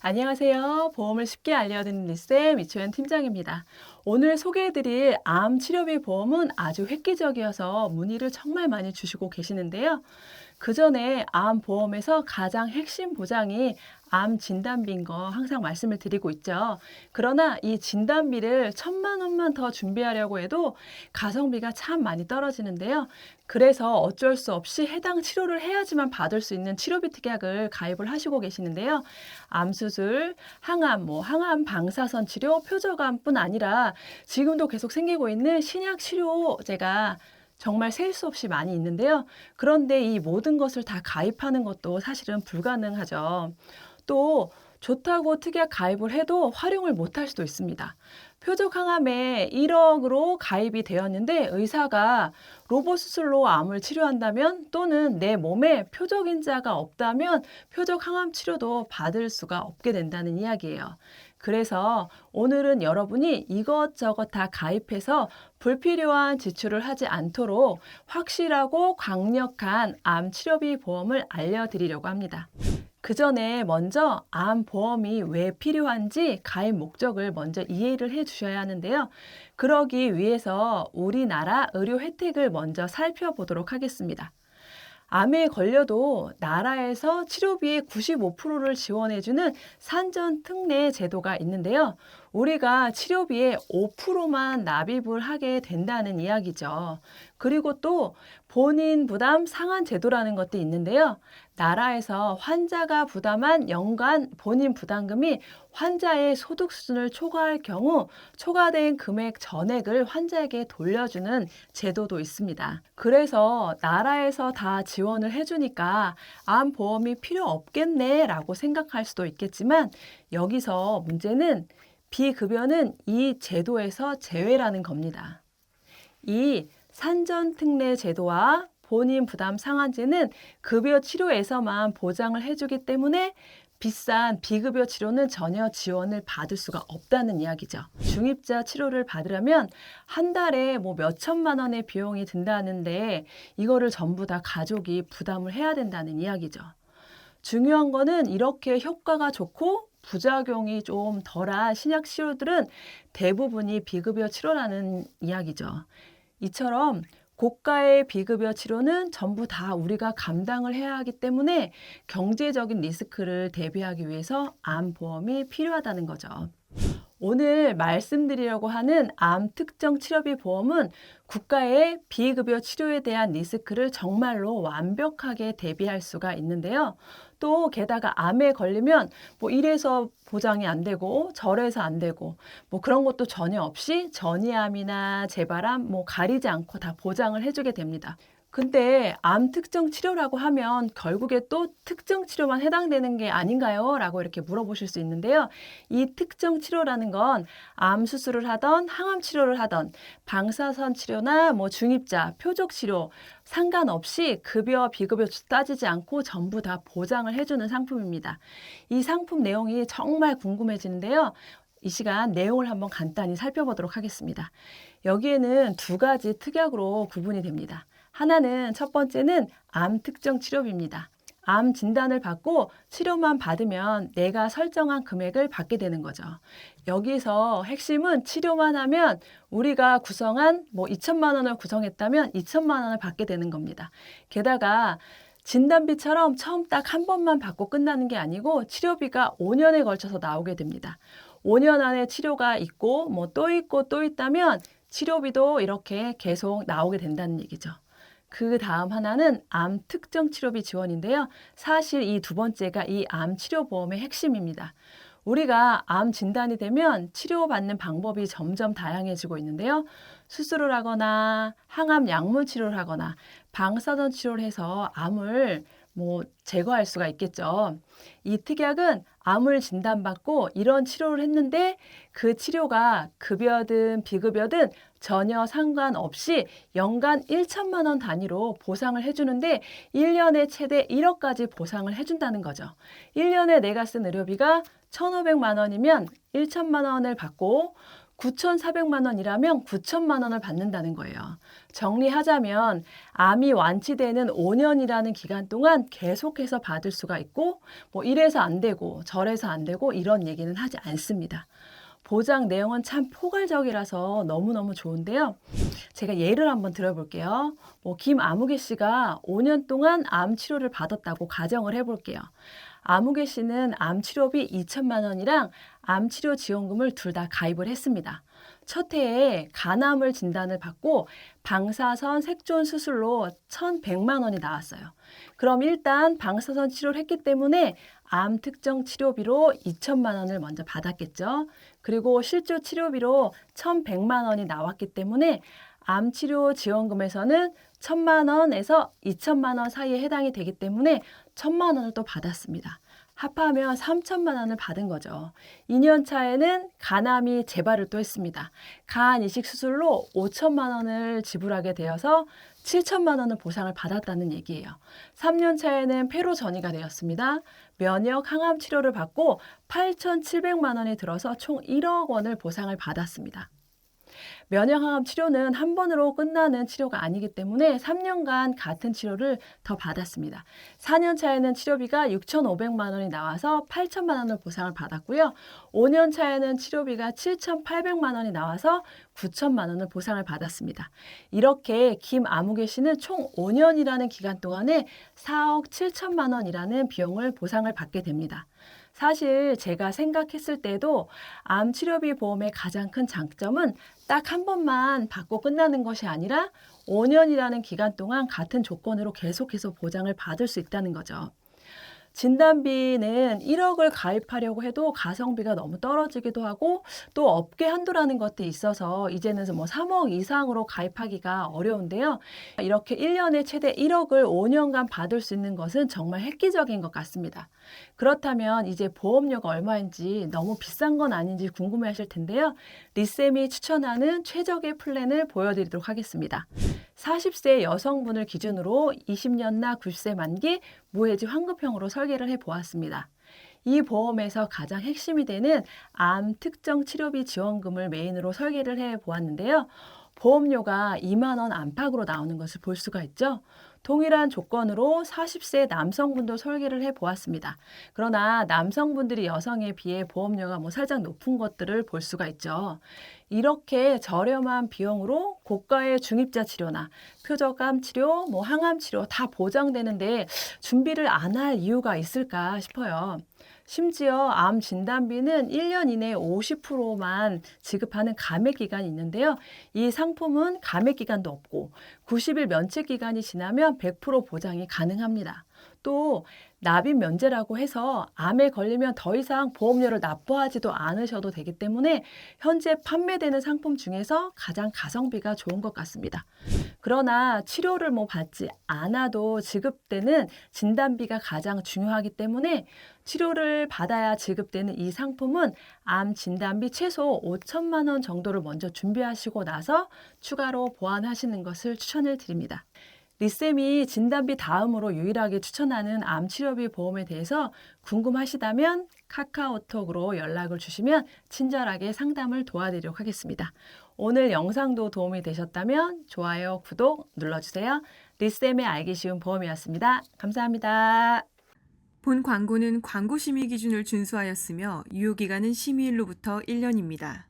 안녕하세요. 보험을 쉽게 알려드리는 리쌤 이초연 팀장입니다. 오늘 소개해드릴 암 치료비 보험은 아주 획기적이어서 문의를 정말 많이 주시고 계시는데요. 그 전에 암 보험에서 가장 핵심 보장이 암 진단비인 거 항상 말씀을 드리고 있죠. 그러나 이 진단비를 1,000만 원만 더 준비하려고 해도 가성비가 참 많이 떨어지는데요. 그래서 어쩔 수 없이 해당 치료를 해야지만 받을 수 있는 치료비 특약을 가입을 하시고 계시는데요. 암수술, 항암, 항암 방사선 치료, 표적암뿐 아니라 지금도 계속 생기고 있는 신약 치료제가 정말 셀 수 없이 많이 있는데요. 그런데 이 모든 것을 다 가입하는 것도 사실은 불가능하죠. 또 좋다고 특약 가입을 해도 활용을 못할 수도 있습니다. 표적 항암에 1억으로 가입이 되었는데 의사가 로봇 수술로 암을 치료한다면 또는 내 몸에 표적 인자가 없다면 표적 항암 치료도 받을 수가 없게 된다는 이야기예요. 그래서 오늘은 여러분이 이것저것 다 가입해서 불필요한 지출을 하지 않도록 확실하고 강력한 암 치료비 보험을 알려드리려고 합니다. 그 전에 먼저 암 보험이 왜 필요한지 가입 목적을 먼저 이해를 해 주셔야 하는데요. 그러기 위해서 우리나라 의료 혜택을 먼저 살펴보도록 하겠습니다. 암에 걸려도 나라에서 치료비의 95%를 지원해주는 산전특례 제도가 있는데요. 우리가 치료비의 5%만 납입을 하게 된다는 이야기죠. 그리고 또 본인 부담 상한 제도라는 것도 있는데요. 나라에서 환자가 부담한 연간 본인 부담금이 환자의 소득 수준을 초과할 경우 초과된 금액 전액을 환자에게 돌려주는 제도도 있습니다. 그래서 나라에서 다 지원을 해주니까 암보험이 필요 없겠네 라고 생각할 수도 있겠지만 여기서 문제는 비급여는 이 제도에서 제외라는 겁니다. 이 산전특례 제도와 본인 부담 상한제는 급여 치료에서만 보장을 해주기 때문에 비싼 비급여 치료는 전혀 지원을 받을 수가 없다는 이야기죠. 중입자 치료를 받으려면 한 달에 몇 천만 원의 비용이 든다는데 이거를 전부 다 가족이 부담을 해야 된다는 이야기죠. 중요한 거는 이렇게 효과가 좋고 부작용이 좀 덜한 신약 치료들은 대부분이 비급여 치료라는 이야기죠. 이처럼 고가의 비급여 치료는 전부 다 우리가 감당을 해야 하기 때문에 경제적인 리스크를 대비하기 위해서 암보험이 필요하다는 거죠. 오늘 말씀드리려고 하는 암 특정 치료비 보험은 국가의 비급여 치료에 대한 리스크를 정말로 완벽하게 대비할 수가 있는데요. 또 게다가 암에 걸리면 이래서 보장이 안 되고 저래서 안 되고 그런 것도 전혀 없이 전이암이나 재발암 가리지 않고 다 보장을 해주게 됩니다. 근데 암 특정 치료라고 하면 결국에 또 특정 치료만 해당되는 게 아닌가요? 라고 이렇게 물어보실 수 있는데요. 이 특정 치료라는 건 암 수술을 하던 항암 치료를 하던 방사선 치료나 중입자, 표적 치료 상관없이 급여, 비급여 따지지 않고 전부 다 보장을 해주는 상품입니다. 이 상품 내용이 정말 궁금해지는데요. 이 시간 내용을 한번 간단히 살펴보도록 하겠습니다. 여기에는 두 가지 특약으로 구분이 됩니다. 하나는 첫 번째는 암 특정 치료비입니다. 암 진단을 받고 치료만 받으면 내가 설정한 금액을 받게 되는 거죠. 여기서 핵심은 치료만 하면 우리가 구성한 2천만 원을 구성했다면 2천만 원을 받게 되는 겁니다. 게다가 진단비처럼 처음 딱 한 번만 받고 끝나는 게 아니고 치료비가 5년에 걸쳐서 나오게 됩니다. 5년 안에 치료가 있고 또 있고 또 있다면 치료비도 이렇게 계속 나오게 된다는 얘기죠. 그 다음 하나는 암 특정 치료비 지원인데요. 사실 이 두 번째가 이 암 치료보험의 핵심입니다. 우리가 암 진단이 되면 치료받는 방법이 점점 다양해지고 있는데요. 수술을 하거나 항암 약물 치료를 하거나 방사선 치료를 해서 암을 제거할 수가 있겠죠. 이 특약은 암을 진단받고 이런 치료를 했는데 그 치료가 급여든 비급여든 전혀 상관없이 연간 1천만 원 단위로 보상을 해주는데 1년에 최대 1억까지 보상을 해준다는 거죠. 1년에 내가 쓴 의료비가 1,500만 원이면 1천만 원을 받고 9,400만 원이라면 9천만 원을 받는다는 거예요. 정리하자면 암이 완치되는 5년이라는 기간 동안 계속해서 받을 수가 있고 뭐 이래서 안 되고 저래서 안 되고 이런 얘기는 하지 않습니다. 보장 내용은 참 포괄적이라서 너무너무 좋은데요. 제가 예를 한번 들어볼게요. 김아무개 씨가 5년 동안 암 치료를 받았다고 가정을 해볼게요. 아무개 씨는 암 치료비 2천만 원이랑 암 치료 지원금을 둘 다 가입을 했습니다. 첫 해에 간암을 진단을 받고 방사선 색존 수술로 1,100만 원이 나왔어요. 그럼 일단 방사선 치료를 했기 때문에 암 특정 치료비로 2천만 원을 먼저 받았겠죠. 그리고 실조 치료비로 1,100만 원이 나왔기 때문에 암 치료 지원금에서는 1,000만 원에서 2천만 원 사이에 해당이 되기 때문에 1,000만 원을 또 받았습니다. 합하면 3천만 원을 받은 거죠. 2년 차에는 간암이 재발을 또 했습니다. 간 이식 수술로 5천만 원을 지불하게 되어서 7천만 원을 보상을 받았다는 얘기예요. 3년 차에는 폐로 전이가 되었습니다. 면역 항암 치료를 받고 8,700만 원이 들어서 총 1억 원을 보상을 받았습니다. 면역항암 치료는 한 번으로 끝나는 치료가 아니기 때문에 3년간 같은 치료를 더 받았습니다. 4년 차에는 치료비가 6,500만 원이 나와서 8천만 원을 보상을 받았고요. 5년 차에는 치료비가 7,800만 원이 나와서 9천만 원을 보상을 받았습니다. 이렇게 김아무개 씨는 총 5년이라는 기간 동안에 4억 7천만 원이라는 비용을 보상을 받게 됩니다. 사실 제가 생각했을 때도 암 치료비 보험의 가장 큰 장점은 딱 한 번만 받고 끝나는 것이 아니라 5년이라는 기간 동안 같은 조건으로 계속해서 보장을 받을 수 있다는 거죠. 진단비는 1억을 가입하려고 해도 가성비가 너무 떨어지기도 하고 또 업계 한도라는 것도 있어서 이제는 3억 이상으로 가입하기가 어려운데요. 이렇게 1년에 최대 1억을 5년간 받을 수 있는 것은 정말 획기적인 것 같습니다. 그렇다면 이제 보험료가 얼마인지 너무 비싼 건 아닌지 궁금해 하실 텐데요. 리쌤이 추천하는 최적의 플랜을 보여드리도록 하겠습니다. 40세 여성분을 기준으로 20년나 90세 만기 무해지 환급형으로 설계를 해보았습니다. 이 보험에서 가장 핵심이 되는 암 특정 치료비 지원금을 메인으로 설계를 해보았는데요. 보험료가 2만 원 안팎으로 나오는 것을 볼 수가 있죠. 동일한 조건으로 40세 남성분도 설계를 해보았습니다. 그러나 남성분들이 여성에 비해 보험료가 살짝 높은 것들을 볼 수가 있죠. 이렇게 저렴한 비용으로 고가의 중입자 치료나 표적암 치료, 항암 치료 다 보장되는데 준비를 안 할 이유가 있을까 싶어요. 심지어 암 진단비는 1년 이내에 50%만 지급하는 감액 기간이 있는데요. 이 상품은 감액 기간도 없고 90일 면책 기간이 지나면 100% 보장이 가능합니다. 또 납입 면제라고 해서 암에 걸리면 더 이상 보험료를 납부하지도 않으셔도 되기 때문에 현재 판매되는 상품 중에서 가장 가성비가 좋은 것 같습니다. 그러나 치료를 받지 않아도 지급되는 진단비가 가장 중요하기 때문에 치료를 받아야 지급되는 이 상품은 암 진단비 최소 5천만 원 정도를 먼저 준비하시고 나서 추가로 보완하시는 것을 추천을 드립니다. 리쌤이 진단비 다음으로 유일하게 추천하는 암 치료비 보험에 대해서 궁금하시다면 카카오톡으로 연락을 주시면 친절하게 상담을 도와드리도록 하겠습니다. 오늘 영상도 도움이 되셨다면 좋아요, 구독 눌러주세요. 리쌤의 알기 쉬운 보험이었습니다. 감사합니다. 본 광고는 광고 심의 기준을 준수하였으며 유효기간은 심의일로부터 1년입니다.